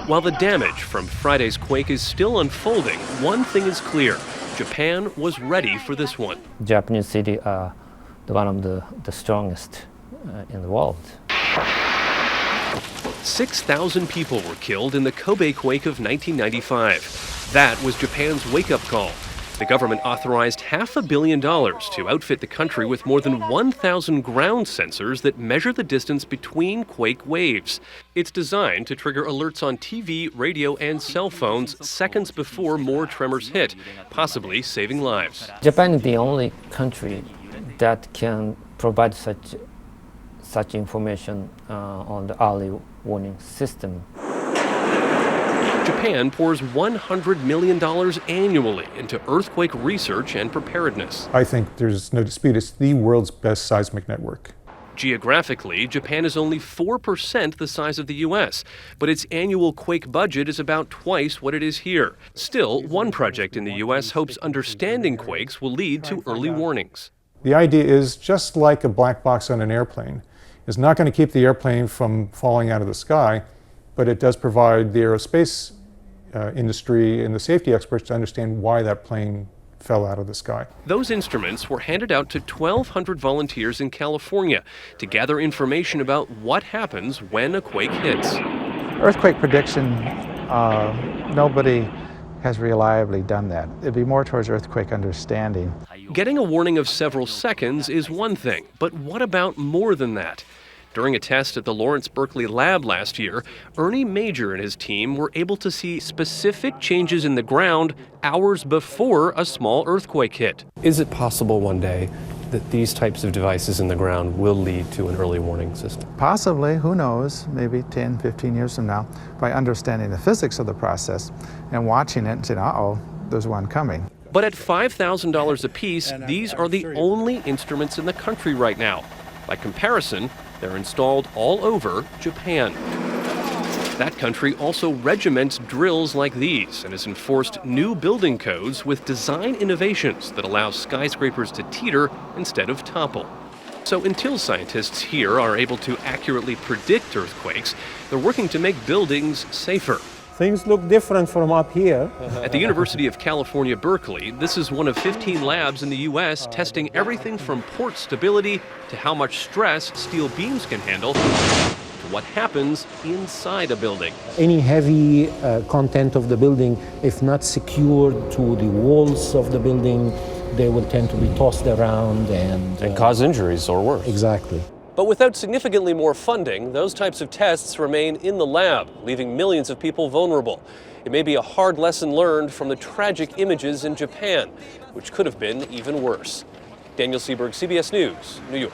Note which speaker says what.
Speaker 1: While the damage from Friday's quake is still unfolding, one thing is clear. Japan was ready for this one.
Speaker 2: Japanese cities are one of the strongest in the world.
Speaker 1: 6,000 people were killed in the Kobe quake of 1995. That was Japan's wake-up call. The government authorized $500 million to outfit the country with more than 1,000 ground sensors that measure the distance between quake waves. It's designed to trigger alerts on TV, radio, and cell phones seconds before more tremors hit, possibly saving lives.
Speaker 2: Japan is the only country that can provide such information on the early warning system.
Speaker 1: Japan pours $100 million annually into earthquake research and preparedness.
Speaker 3: I think there's no dispute it's the world's best seismic network.
Speaker 1: Geographically, Japan is only 4% the size of the U.S., but its annual quake budget is about twice what it is here. Still, one project in the U.S. hopes understanding quakes will lead to early warnings.
Speaker 3: The idea is, just like a black box on an airplane, it's not going to keep the airplane from falling out of the sky, but it does provide the aerospace industry and the safety experts to understand why that plane fell out of the sky.
Speaker 1: Those instruments were handed out to 1,200 volunteers in California to gather information about what happens when a quake hits.
Speaker 4: Earthquake prediction, nobody has reliably done that. It'd be more towards earthquake understanding.
Speaker 1: Getting a warning of several seconds is one thing, but what about more than that? During a test at the Lawrence Berkeley lab last year, Ernie Major and his team were able to see specific changes in the ground hours before a small earthquake hit.
Speaker 5: Is it possible one day that these types of devices in the ground will lead to an early warning system?
Speaker 4: Possibly, who knows, maybe 10, 15 years from now, by understanding the physics of the process and watching it and saying, uh-oh, there's one coming.
Speaker 1: But at $5,000 apiece, these are the only instruments in the country right now. By comparison, they're installed all over Japan. That country also regiments drills like these and has enforced new building codes with design innovations that allow skyscrapers to teeter instead of topple. So until scientists here are able to accurately predict earthquakes, they're working to make buildings safer.
Speaker 6: Things look different from up here.
Speaker 1: At the University of California, Berkeley, this is one of 15 labs in the U.S. testing everything from port stability to how much stress steel beams can handle to what happens inside a building.
Speaker 6: Any heavy content of the building, if not secured to the walls of the building, they will tend to be tossed around and
Speaker 5: cause injuries or worse.
Speaker 6: Exactly.
Speaker 1: But without significantly more funding, those types of tests remain in the lab, leaving millions of people vulnerable. It may be a hard lesson learned from the tragic images in Japan, which could have been even worse. Daniel Sieberg, CBS News, New York.